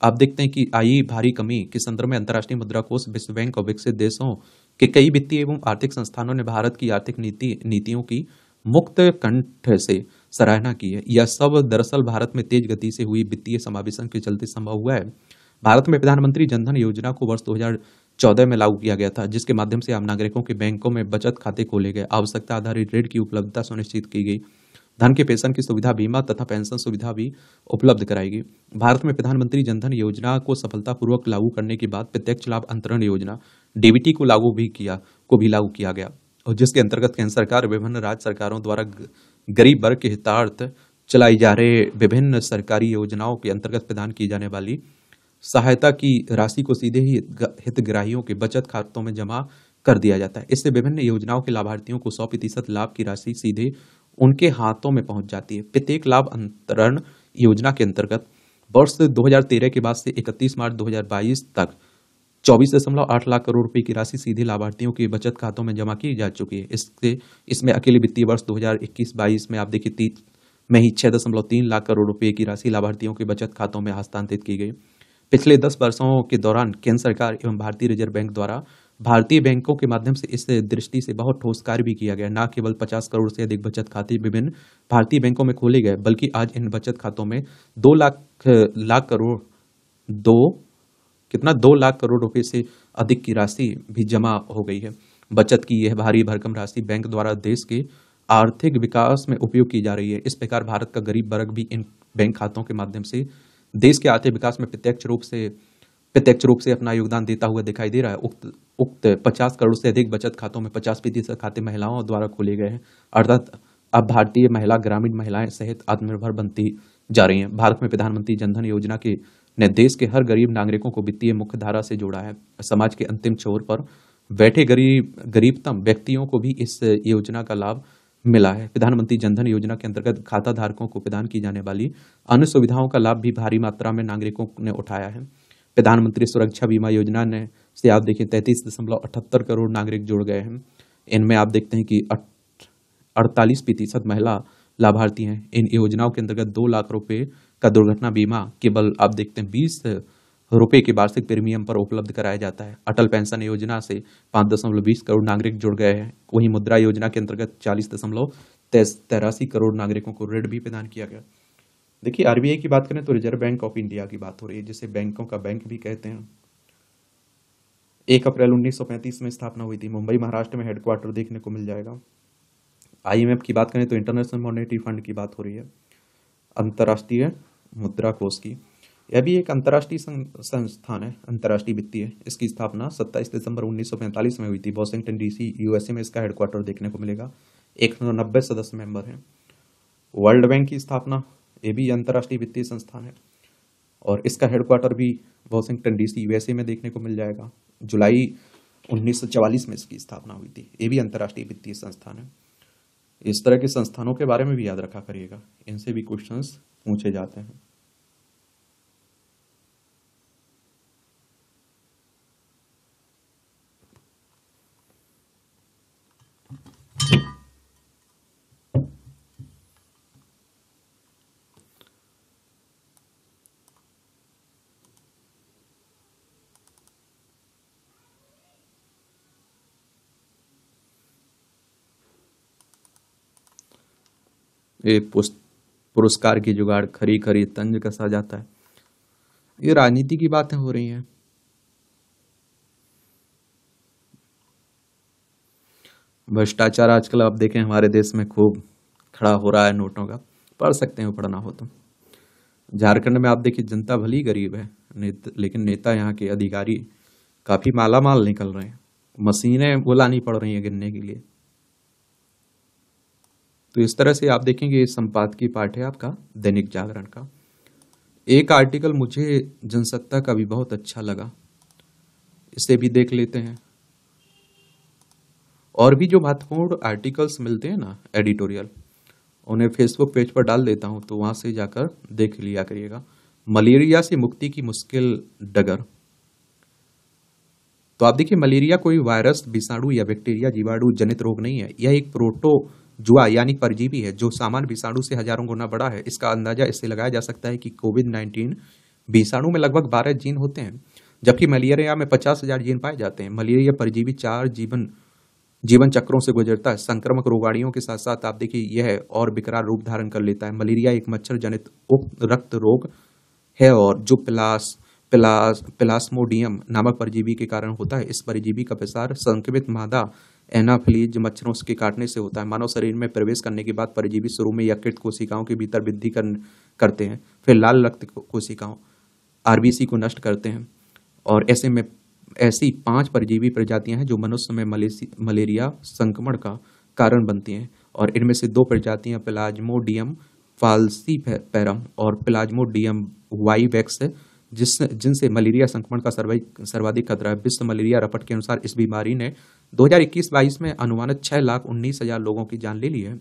आप देखते हैं कि आई भारी कमी के संदर्भ में अंतर्राष्ट्रीय मुद्रा कोष, विश्व बैंक और विकसित देशों के कई वित्तीय एवं आर्थिक संस्थानों ने भारत की आर्थिक नीतियों की मुक्त कंठ से सराहना की है। यह सब दरअसल भारत में तेज गति से हुई वित्तीय समावेशन के चलते संभव हुआ है। भारत में प्रधानमंत्री जनधन योजना को वर्ष 2014 में लागू किया गया था, जिसके माध्यम से आम नागरिकों के बैंकों में बचत खाते खोले गए, आवश्यकता आधारित ऋण की उपलब्धता सुनिश्चित की गई, धन के प्रेषण की सुविधा, बीमा तथा पेंशन सुविधा भी उपलब्ध कराई गई। भारत में प्रधानमंत्री जनधन योजना को सफलतापूर्वक लागू करने के बाद प्रत्यक्ष लाभ अंतरण योजना डीबीटी को भी लागू किया गया और जिसके अंतर्गत केंद्र सरकार विभिन्न राज्य सरकारों द्वारा गरीब वर्ग के हितार्थ चलाई जा रहे विभिन्न सरकारी योजनाओं के अंतर्गत प्रदान की जाने वाली सहायता की राशि को सीधे ही हितग्राहियों के बचत खातों में जमा कर दिया जाता है। इससे विभिन्न योजनाओं के लाभार्थियों को 100% लाभ की राशि सीधे उनके हाथों में पहुंच जाती है। प्रत्येक लाभ अंतरण योजना के अंतर्गत वर्ष 2013 के बाद से 31 मार्च 2022 तक 24.8 लाख करोड़ रुपए की राशि सीधे लाभार्थियों के बचत खातों में जमा की जा चुकी है। इसमें अकेले वित्तीय वर्ष 2021-22 में आप देखिए में ही 6.3 लाख करोड़ रुपए की राशि लाभार्थियों के बचत खातों में हस्तांतरित की गई। पिछले 10 वर्षों के दौरान केंद्र सरकार एवं भारतीय रिजर्व बैंक द्वारा भारतीय बैंकों के माध्यम से इस दृष्टि से बहुत ठोस कार्य भी किया गया। न केवल 50 करोड़ से अधिक बचत खाते विभिन्न भारतीय बैंकों में खोले गए, बल्कि आज इन बचत खातों में 2 लाख करोड़ रुपए से अधिक की राशि भी जमा हो गई है। बचत की यह भारी भरकम राशि बैंक द्वारा देश के आर्थिक विकास में उपयोग की जा रही है। इस प्रकार भारत का गरीब वर्ग भी इन बैंक खातों के माध्यम से देश के आर्थिक विकास में प्रत्यक्ष रूप से अपना योगदान देता हुआ दिखाई दे रहा है। उक्त 50 करोड़ से अधिक बचत खातों में 50% खाते महिलाओं द्वारा खोले गए हैं। अर्थात अब भारतीय महिला ग्रामीण महिलाएं सहित आत्मनिर्भर बनती जा रही हैं। भारत में प्रधानमंत्री जनधन योजना के ने देश के हर गरीब नागरिकों को वित्तीय मुख्यधारा से जोड़ा है। समाज के अंतिम छोर पर बैठे गरीबतम व्यक्तियों को भी इस योजना का लाभ मिला है। प्रधानमंत्री जनधन योजना के अंतर्गत खाता धारकों को प्रदान की जाने वाली अन्य सुविधाओं का लाभ भी भारी मात्रा में नागरिकों ने उठाया है। प्रधानमंत्री सुरक्षा बीमा योजना ने से आप देखिए 33.78 करोड़ नागरिक जुड़ गए हैं। इनमें आप देखते हैं कि 48% महिला लाभार्थी हैं। इन योजनाओं के अंतर्गत 2 लाख रुपए का दुर्घटना बीमा केवल आप देखते हैं 20 रुपए के वार्षिक प्रीमियम पर उपलब्ध कराया जाता है। अटल पेंशन योजना से 5.20 करोड़ नागरिक जुड़ गए हैं। वहीं मुद्रा योजना के अंतर्गत 40.83 करोड़ नागरिकों को ऋण भी प्रदान किया गया। देखिए, आरबीआई की बात करें तो रिजर्व बैंक ऑफ इंडिया की बात हो रही है, जिसे बैंकों का बैंक भी कहते हैं। 1 अप्रैल 1935 में स्थापना हुई थी। मुंबई महाराष्ट्र में हेडक्वार्टर देखने को मिल जाएगा। IMF की बात करें तो इंटरनेशनल मॉनेटरी फंड की बात हो रही है। अंतर्राष्ट्रीय मुद्रा कोष की, यह भी एक अंतर्राष्ट्रीय संस्थान है, अंतर्राष्ट्रीय वित्तीय। इसकी स्थापना 27 दिसंबर 1945 में हुई थी। वॉशिंगटन DC USA में इसका हेडक्वार्टर देखने को मिलेगा। 190 सदस्य मेंबर हैं। वर्ल्ड बैंक की स्थापना, ये भी अंतर्राष्ट्रीय वित्तीय संस्थान है और इसका हेडक्वार्टर भी वॉशिंगटन DC USA में देखने को मिल जाएगा। जुलाई 1944 में इसकी स्थापना हुई थी। ये भी अंतर्राष्ट्रीय वित्तीय संस्थान है। इस तरह के संस्थानों के बारे में भी याद रखा करिएगा, इनसे भी क्वेश्चंस पूछे जाते हैं। ये पुरस्कार की जुगाड़ खरी खरी तंज कसा जाता है। ये राजनीति की बातें हो रही हैं। भ्रष्टाचार आजकल आप देखें हमारे देश में खूब खड़ा हो रहा है नोटों का। पढ़ सकते हैं, पढ़ना हो तो। झारखंड में आप देखिए जनता भली गरीब है, लेकिन नेता यहाँ के अधिकारी काफी मालामाल निकल रहे हैं। मशीनें बुलानी पड़ रही हैं गिनने के लिए। तो इस तरह से आप देखेंगे संपादकीय पाठ है आपका दैनिक जागरण का। एक आर्टिकल मुझे जनसत्ता का भी बहुत अच्छा लगा, इसे भी देख लेते हैं। और भी जो महत्वपूर्ण आर्टिकल्स मिलते हैं ना एडिटोरियल, उन्हें फेसबुक पेज पर डाल देता हूं, तो वहां से जाकर देख लिया करिएगा। मलेरिया से मुक्ति की मुश्किल डगर। तो आप देखिए, मलेरिया कोई वायरस, विषाणु या बैक्टीरिया जीवाणु जनित रोग नहीं है। यह एक प्रोटोजुआ यानी परजीवी है जो सामान्य विषाणु से हजारों गुना बड़ा है। इसका अंदाजा इससे लगाया जा सकता है कि कोविड-19 विषाणु में लगभग 12 जीन होते हैं, जबकि मलेरिया में 50,000 जीन पाए जाते हैं। मलेरिया परजीवी 4 जीवन चक्रों से गुजरता है। संक्रामक रोगाणुओं के साथ साथ आप देखिए यह और विकराल रूप धारण कर लेता है। मलेरिया एक मच्छर जनित उप रक्त रोग है और जो प्लाज्मोडियम नामक परजीवी के कारण होता है। इस परजीवी का प्रसार संक्रमित मादा एनाफिलीज मच्छरों के काटने से होता है। मानव शरीर में प्रवेश करने के बाद परजीवी शुरू में यकृत कोशिकाओं के भीतर वृद्धि करते हैं, फिर लाल रक्त कोशिकाओं RBC को नष्ट करते हैं। और ऐसी 5 परजीवी प्रजातियां हैं जो मनुष्य में मलेरिया संक्रमण का कारण बनती हैं, और इनमें से 2 प्रजातियां प्लाज्मोडियम फाल्सीपेरम और प्लाज्मोडियम वाइवेक्स जिनसे मलेरिया संक्रमण का सर्वाधिक खतरा है। विश्व मलेरिया रपट के अनुसार इस बीमारी ने 2021-22 में अनुमानित 6,19,000 लोगों की जान ले ली है।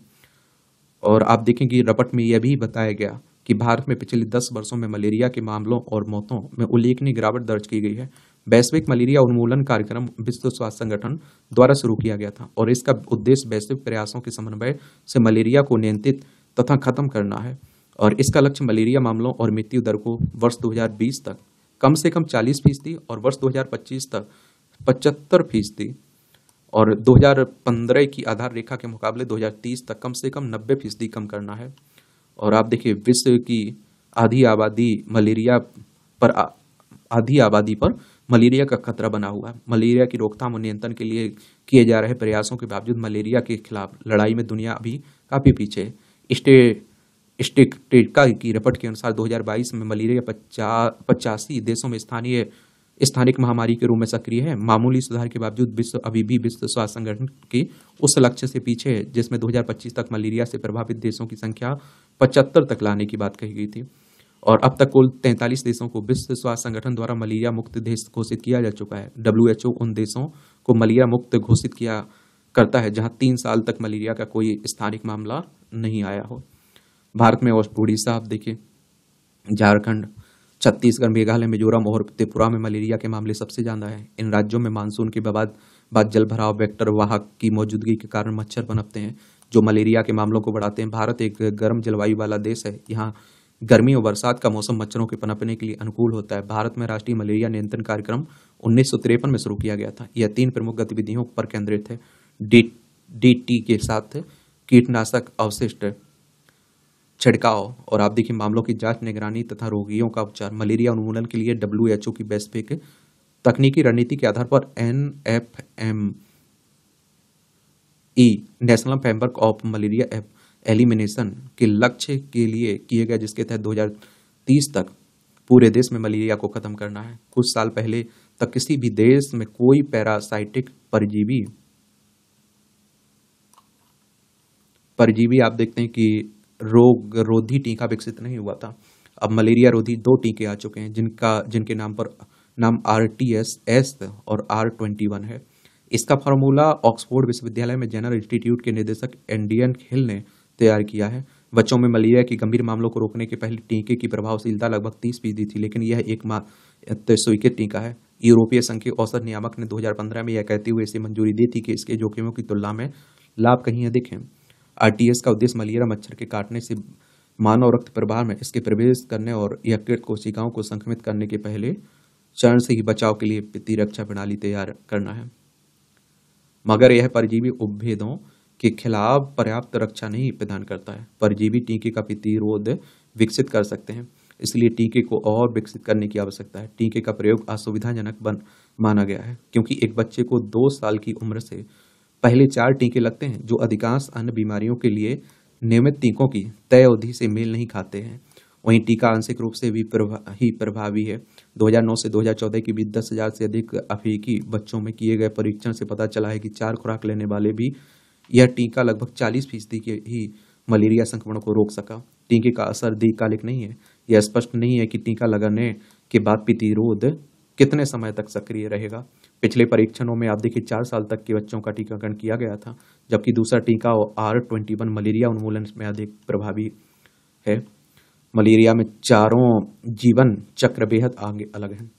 और आप देखेंगे रपट में यह भी बताया गया कि भारत में पिछले 10 वर्षों में मलेरिया के मामलों और मौतों में उल्लेखनीय गिरावट दर्ज की गई है। वैश्विक मलेरिया उन्मूलन कार्यक्रम विश्व स्वास्थ्य संगठन द्वारा शुरू किया गया था और इसका उद्देश्य वैश्विक प्रयासों के समन्वय से मलेरिया को नियंत्रित तथा खत्म करना है। और इसका लक्ष्य मलेरिया मामलों और मृत्यु दर को वर्ष 2020 तक कम से कम 40% और वर्ष 2025 तक 75% और 2015 की आधार रेखा के मुकाबले 2030 तक कम से कम 90% कम करना है। और आप देखिए विश्व की आधी आबादी पर मलेरिया का खतरा बना हुआ है। मलेरिया की रोकथाम और नियंत्रण के लिए किए जा रहे प्रयासों के बावजूद मलेरिया के खिलाफ लड़ाई में दुनिया अभी काफी पीछे है। स्टेटिस्टिका की रिपोर्ट के अनुसार 2022 में मलेरिया 85 देशों में स्थानिक महामारी के रूप में सक्रिय है। मामूली सुधार के बावजूद विश्व अभी भी विश्व स्वास्थ्य संगठन के उस लक्ष्य से पीछे है जिसमें 2025 तक मलेरिया से प्रभावित देशों की संख्या 75 तक लाने की बात कही गई थी। और अब तक कुल 43 देशों को विश्व स्वास्थ्य संगठन द्वारा मलेरिया मुक्त देश घोषित किया जा चुका है। WHO उन देशों को मलेरिया मुक्त घोषित किया करता है जहां 3 साल तक मलेरिया का कोई स्थानिक मामला नहीं आया हो। भारत में उड़ीसा, आप देखिए, झारखंड, छत्तीसगढ़, मेघालय, मिजोरम और त्रिपुरा में मलेरिया के मामले सबसे ज्यादा है। इन राज्यों में मानसून के बाद जल भराव, वेक्टर वाहक की मौजूदगी के कारण मच्छर पनपते हैं जो मलेरिया के मामलों को बढ़ाते हैं। भारत एक गर्म जलवायु वाला देश है। यहाँ गर्मी और बरसात का मौसम मच्छरों के पनपने के लिए अनुकूल होता है। भारत में राष्ट्रीय मलेरिया नियंत्रण कार्यक्रम 1953 में शुरू किया गया था। यह 3 प्रमुख गतिविधियों पर केंद्रित है। DDT के साथ कीटनाशक अवशिष्ट छिड़काव और आप देखिए मामलों की जांच, निगरानी तथा रोगियों का उपचार। मलेरिया उन्मूलन के लिए WHO की वैश्विक तकनीकी रणनीति के आधार पर NFME national framework of malaria elimination के लक्ष्य के लिए किए गए, जिसके तहत 2030 तक पूरे देश में मलेरिया को खत्म करना है। कुछ साल पहले तक किसी भी देश में कोई पैरासाइटिक परजीवी आप देखते हैं कि रोग रोधी टीका विकसित नहीं हुआ था। अब मलेरिया रोधी 2 टीके आ चुके हैं जिनके नाम RTS और R21 है। इसका फार्मूला ऑक्सफोर्ड विश्वविद्यालय में जेनर इंस्टीट्यूट के निदेशक एंडियन हिल ने तैयार किया है। बच्चों में मलेरिया की गंभीर मामलों को रोकने के पहले टीके की प्रभावशीलता लगभग 30% थी, लेकिन यह एक स्वीकृत टीका है। यूरोपीय संघ के औषध नियामक ने 2015 में यह कहते हुए इसे मंजूरी दी थी कि इसके जोखिमों की तुलना में लाभ कहीं अधिक हैं। RTS का उद्देश्य मलेरिया मच्छर के काटने से मानव रक्त प्रवाह में इसके प्रवेश करने और यकृत कोशिकाओं को संक्रमित करने के पहले चरण से ही बचाव के लिए प्रतिरक्षा प्रणाली तैयार करना है। मगर यह परजीवी उपभेदों के खिलाफ पर्याप्त रक्षा नहीं प्रदान करता है। परजीवी टीके का प्रतिरोध विकसित कर सकते हैं, इसलिए टीके को और विकसित करने की आवश्यकता है। टीके का प्रयोग असुविधाजनक माना गया है क्योंकि एक बच्चे को 2 साल की उम्र से पहले 4 टीके लगते हैं जो अधिकांश अन्य बीमारियों के लिए नियमित टीकों की तय अवधि से मेल नहीं खाते हैं। वहीं टीका आंशिक रूप से भी प्रभावी है। 2009 से 2014 के बीच 10,000 से अधिक अफ्रीकी बच्चों में किए गए परीक्षण से पता चला है कि 4 खुराक लेने वाले भी यह टीका लगभग 40% के ही मलेरिया संक्रमण को रोक सका। टीके का असर दीर्घकालिक नहीं है। यह स्पष्ट नहीं है कि टीका लगाने के बाद प्रतिरोध कितने समय तक सक्रिय रहेगा। पिछले परीक्षणों में आप देखिए 4 साल तक के बच्चों का टीकाकरण किया गया था, जबकि दूसरा टीका R21 मलेरिया उन्मूलन में अधिक प्रभावी है। मलेरिया में चारों जीवन चक्र बेहद आगे अलग हैं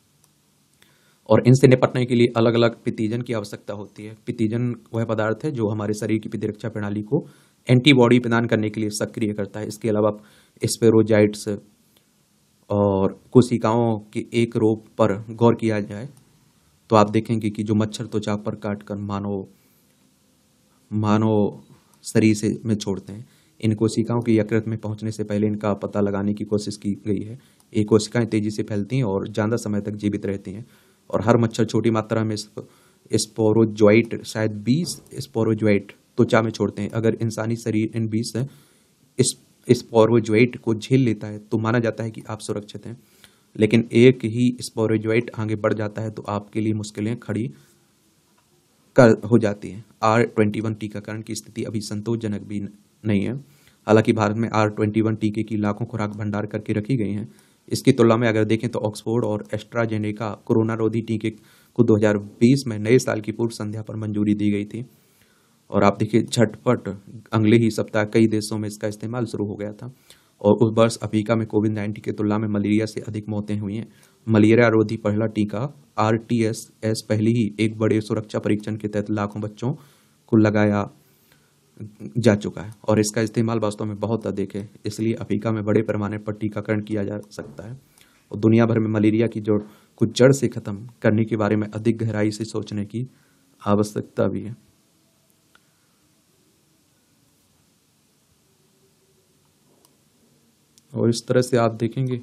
और इनसे निपटने के लिए अलग अलग प्रतिजन की आवश्यकता होती है। प्रतिजन वह पदार्थ है जो हमारे शरीर की प्रतिरक्षा प्रणाली को एंटीबॉडी प्रदान करने के लिए सक्रिय करता है। इसके अलावा स्पोरोजाइट्स और कोशिकाओं के एक रोग पर गौर किया जाए तो आप देखेंगे कि जो मच्छर त्वचा पर काटकर मानव शरीर से में छोड़ते हैं, इन कोशिकाओं की यकृत में पहुंचने से पहले इनका पता लगाने की कोशिश की गई है। ये कोशिकाएं तेजी से फैलती हैं और ज़्यादा समय तक जीवित रहती हैं और हर मच्छर छोटी मात्रा में स्पोरोजोइट, शायद 20 स्पोरोजोइट त्वचा में छोड़ते हैं। अगर इंसानी शरीर इन 20 स्पोरोजोइट को झेल लेता है तो माना जाता है कि आप सुरक्षित हैं, लेकिन एक ही स्पोरोजोइट आगे बढ़ जाता है तो आपके लिए मुश्किलें खड़ी हो जाती हैं। R21 टीकाकरण की स्थिति अभी संतोषजनक भी नहीं है। हालांकि भारत में R21 टीके की लाखों खुराक भंडार करके रखी गई हैं। इसकी तुलना में अगर देखें तो ऑक्सफोर्ड और एस्ट्राजेनेका कोरोना रोधी टीके को 2020 में नए साल की पूर्व संध्या पर मंजूरी दी गई थी। और आप देखिए झटपट अगले ही सप्ताह कई देशों में इसका इस्तेमाल शुरू हो गया था। और उस वर्ष अफ्रीका में कोविड-19 की तुलना में मलेरिया से अधिक मौतें हुई हैं। मलेरिया रोधी पहला टीका RTS पहले ही एक बड़े सुरक्षा परीक्षण के तहत लाखों बच्चों को लगाया जा चुका है और इसका इस्तेमाल वास्तव में बहुत अधिक है। इसलिए अफ्रीका में बड़े पैमाने पर टीकाकरण किया जा सकता है और दुनिया भर में मलेरिया की जड़ कुछ जड़ से खत्म करने के बारे में अधिक गहराई से सोचने की आवश्यकता भी है। और इस तरह से आप देखेंगे,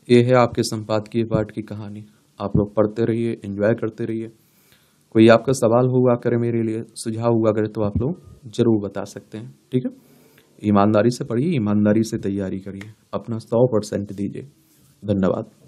ये है आपके संपादकीय पाठ की कहानी। आप लोग पढ़ते रहिए, एंजॉय करते रहिए। कोई आपका सवाल हुआ करे, मेरे लिए सुझाव हुआ करे, तो आप लोग जरूर बता सकते हैं। ठीक है, ईमानदारी से पढ़िए, ईमानदारी से तैयारी करिए, अपना 100% दीजिए। धन्यवाद।